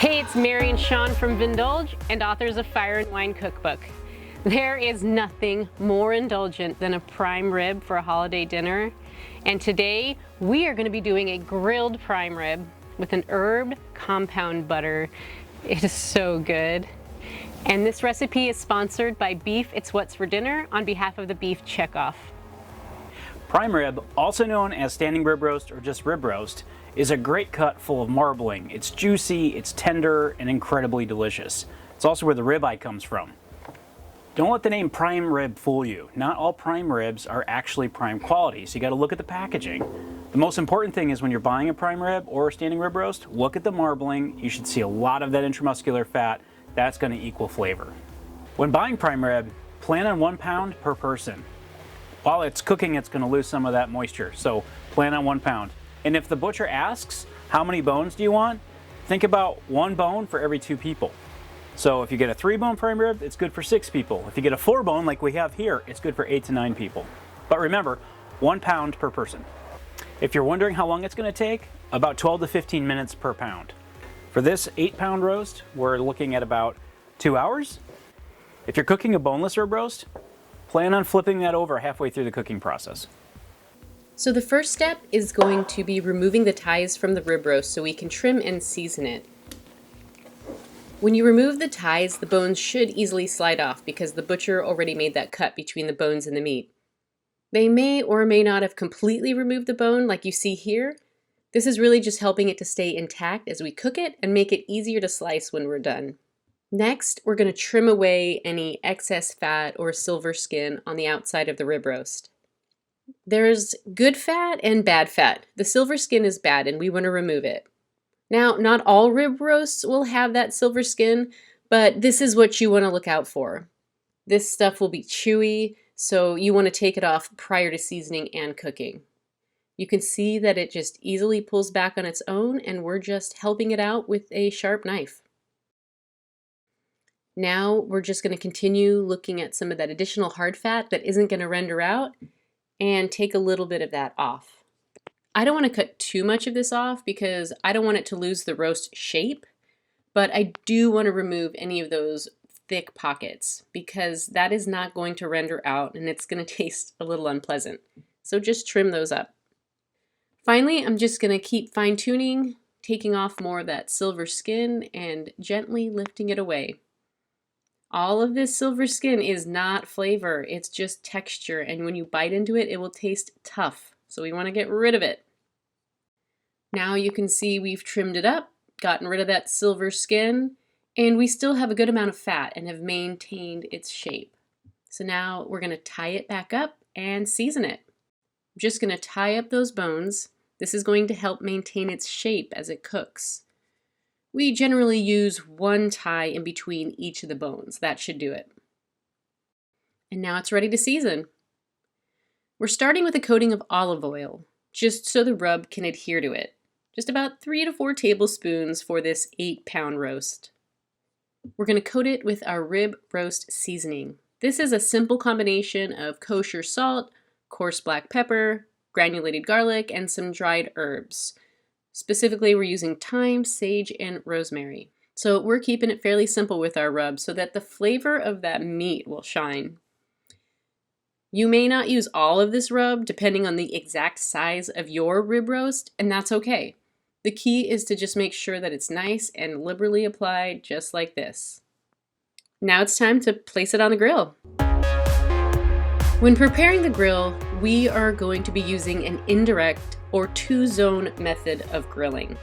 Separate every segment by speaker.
Speaker 1: Hey, it's Mary and Sean from Vindulge and authors of Fire and Wine Cookbook. There is nothing more indulgent than a prime rib for a holiday dinner. And today we are going to be doing a grilled prime rib with an herbed compound butter. It is so good. And this recipe is sponsored by Beef It's What's for Dinner on behalf of the Beef Checkoff.
Speaker 2: Prime rib, also known as standing rib roast or just rib roast, is a great cut full of marbling. It's juicy, it's tender, and incredibly delicious. It's also where the ribeye comes from. Don't let the name prime rib fool you. Not all prime ribs are actually prime quality, so you gotta look at the packaging. The most important thing is when you're buying a prime rib or a standing rib roast, look at the marbling. You should see a lot of that intramuscular fat. That's gonna equal flavor. When buying prime rib, plan on 1 pound per person. While it's cooking, it's gonna lose some of that moisture, so plan on 1 pound. And if the butcher asks, how many bones do you want? Think about 1 bone for every 2 people. So if you get a 3-bone prime rib, it's good for 6 people. If you get a 4-bone like we have here, it's good for 8 to 9 people. But remember, 1 pound per person. If you're wondering how long it's gonna take, about 12 to 15 minutes per pound. For this 8-pound roast, we're looking at about 2 hours. If you're cooking a boneless rib roast, plan on flipping that over halfway through the cooking process.
Speaker 1: So the first step is going to be removing the ties from the rib roast so we can trim and season it. When you remove the ties, the bones should easily slide off because the butcher already made that cut between the bones and the meat. They may or may not have completely removed the bone like you see here. This is really just helping it to stay intact as we cook it and make it easier to slice when we're done. Next, we're going to trim away any excess fat or silver skin on the outside of the rib roast. There's good fat and bad fat. The silver skin is bad and we want to remove it. Now, not all rib roasts will have that silver skin, but this is what you want to look out for. This stuff will be chewy, so you want to take it off prior to seasoning and cooking. You can see that it just easily pulls back on its own, and we're just helping it out with a sharp knife. Now we're just going to continue looking at some of that additional hard fat that isn't going to render out and take a little bit of that off. I don't want to cut too much of this off because I don't want it to lose the roast shape, but I do want to remove any of those thick pockets because that is not going to render out and it's going to taste a little unpleasant. So just trim those up. Finally, I'm just going to keep fine-tuning, taking off more of that silver skin and gently lifting it away. All of this silver skin is not flavor, it's just texture, and when you bite into it, it will taste tough. So we want to get rid of it. Now you can see we've trimmed it up, gotten rid of that silver skin, and we still have a good amount of fat and have maintained its shape. So now we're going to tie it back up and season it. I'm just going to tie up those bones. This is going to help maintain its shape as it cooks. We generally use 1 tie in between each of the bones. That should do it. And now it's ready to season. We're starting with a coating of olive oil, just so the rub can adhere to it. Just about 3 to 4 tablespoons for this 8-pound roast. We're going to coat it with our rib roast seasoning. This is a simple combination of kosher salt, coarse black pepper, granulated garlic, and some dried herbs. Specifically, we're using thyme, sage, and rosemary. So we're keeping it fairly simple with our rub so that the flavor of that meat will shine. You may not use all of this rub depending on the exact size of your rib roast, and that's okay. The key is to just make sure that it's nice and liberally applied just like this. Now it's time to place it on the grill. When preparing the grill, we are going to be using an indirect or 2-zone method of grilling.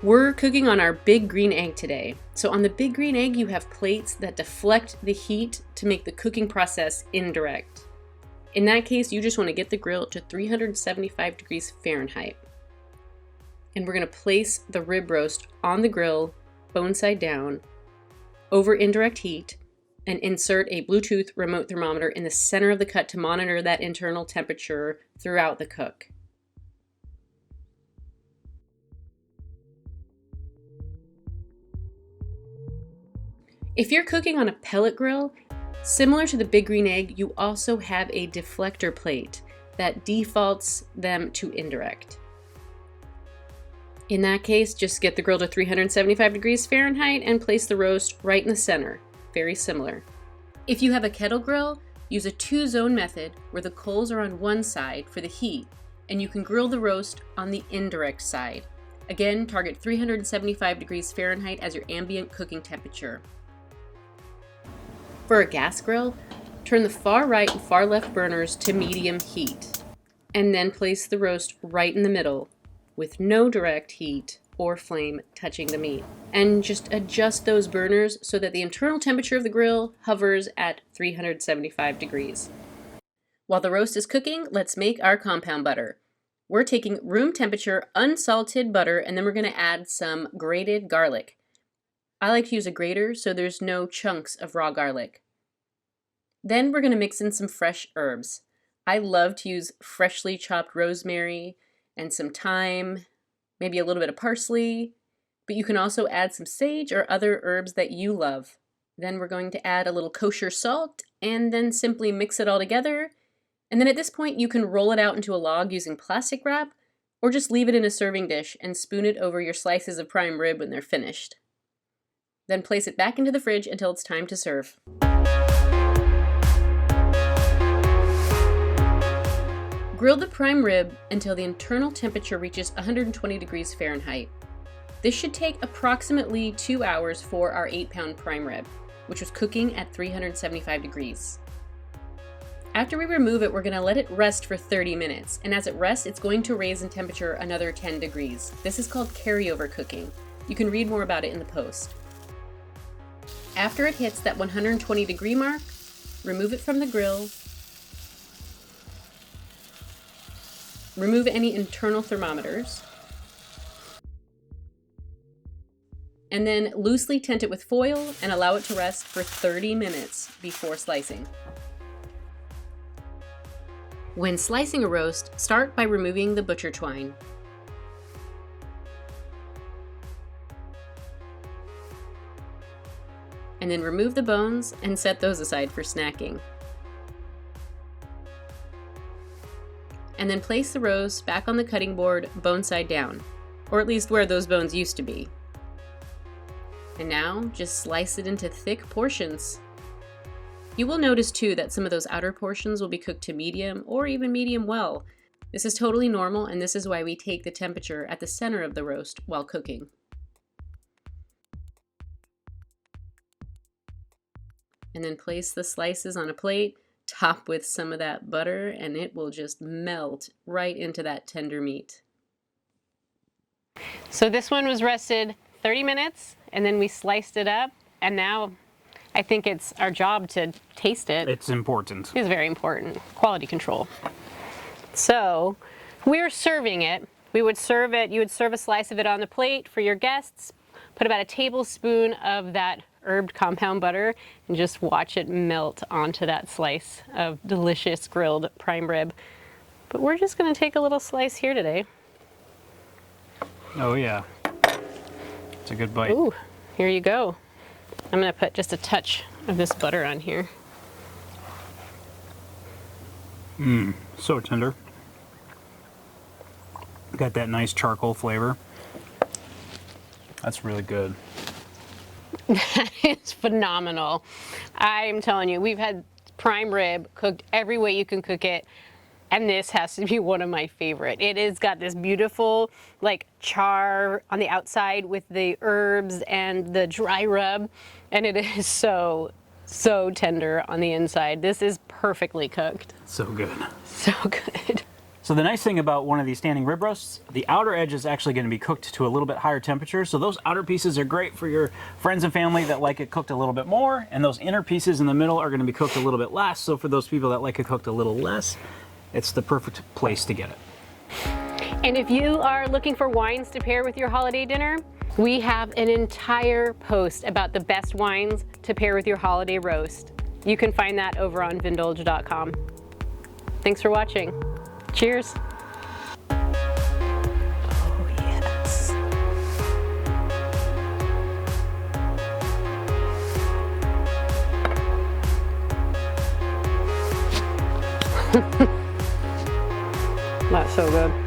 Speaker 1: We're cooking on our big green egg today. So on the big green egg, you have plates that deflect the heat to make the cooking process indirect. In that case, you just want to get the grill to 375 degrees Fahrenheit. And we're going to place the rib roast on the grill, bone side down, over indirect heat, and insert a Bluetooth remote thermometer in the center of the cut to monitor that internal temperature throughout the cook. If you're cooking on a pellet grill, similar to the big green egg, you also have a deflector plate that defaults them to indirect. In that case, just get the grill to 375 degrees Fahrenheit and place the roast right in the center. Very similar. If you have a kettle grill, use a two-zone method where the coals are on one side for the heat, and you can grill the roast on the indirect side. Again, target 375 degrees Fahrenheit as your ambient cooking temperature. For a gas grill, turn the far right and far left burners to medium heat, and then place the roast right in the middle with no direct heat or flame touching the meat. And just adjust those burners so that the internal temperature of the grill hovers at 375 degrees. While the roast is cooking, let's make our compound butter. We're taking room temperature unsalted butter, and then we're going to add some grated garlic. I like to use a grater so there's no chunks of raw garlic. Then we're going to mix in some fresh herbs. I love to use freshly chopped rosemary and some thyme, maybe a little bit of parsley, but you can also add some sage or other herbs that you love. Then we're going to add a little kosher salt and then simply mix it all together. And then at this point you can roll it out into a log using plastic wrap or just leave it in a serving dish and spoon it over your slices of prime rib when they're finished. Then place it back into the fridge until it's time to serve. Grill the prime rib until the internal temperature reaches 120 degrees Fahrenheit. This should take approximately 2 hours for our 8-pound prime rib, which was cooking at 375 degrees. After we remove it, we're going to let it rest for 30 minutes, and as it rests, it's going to raise in temperature another 10 degrees. This is called carryover cooking. You can read more about it in the post. After it hits that 120 degree mark, remove it from the grill. Remove any internal thermometers. And then loosely tent it with foil and allow it to rest for 30 minutes before slicing. When slicing a roast, start by removing the butcher twine. And then remove the bones and set those aside for snacking. And then place the roast back on the cutting board bone side down, or at least where those bones used to be. And now just slice it into thick portions. You will notice too that some of those outer portions will be cooked to medium or even medium well. This is totally normal, and this is why we take the temperature at the center of the roast while cooking. And then place the slices on a plate, top with some of that butter, and it will just melt right into that tender meat. So this one was rested 30 minutes, and then we sliced it up, and now I think it's our job to taste it.
Speaker 2: It's important.
Speaker 1: It's very important. Quality control. So we're serving it. We would serve it, you would serve a slice of it on the plate for your guests, put about a tablespoon of that herbed compound butter, and just watch it melt onto that slice of delicious grilled prime rib. But we're just going to take a little slice here today.
Speaker 2: Oh yeah. It's a good bite.
Speaker 1: Ooh, here you go. I'm going to put just a touch of this butter on here.
Speaker 2: Mmm, so tender. Got that nice charcoal flavor. That's really good.
Speaker 1: That is phenomenal. I'm telling you, we've had prime rib cooked every way you can cook it, and this has to be one of my favorite. It has got this beautiful like char on the outside with the herbs and the dry rub, and it is so tender on the inside. This is perfectly cooked.
Speaker 2: So good.
Speaker 1: So good.
Speaker 2: So the nice thing about one of these standing rib roasts, the outer edge is actually going to be cooked to a little bit higher temperature. So those outer pieces are great for your friends and family that like it cooked a little bit more, and those inner pieces in the middle are going to be cooked a little bit less. So for those people that like it cooked a little less, it's the perfect place to get it.
Speaker 1: And if you are looking for wines to pair with your holiday dinner, we have an entire post about the best wines to pair with your holiday roast. You can find that over on Vindulge.com. Thanks for watching. Cheers. Oh, yes. That's so good.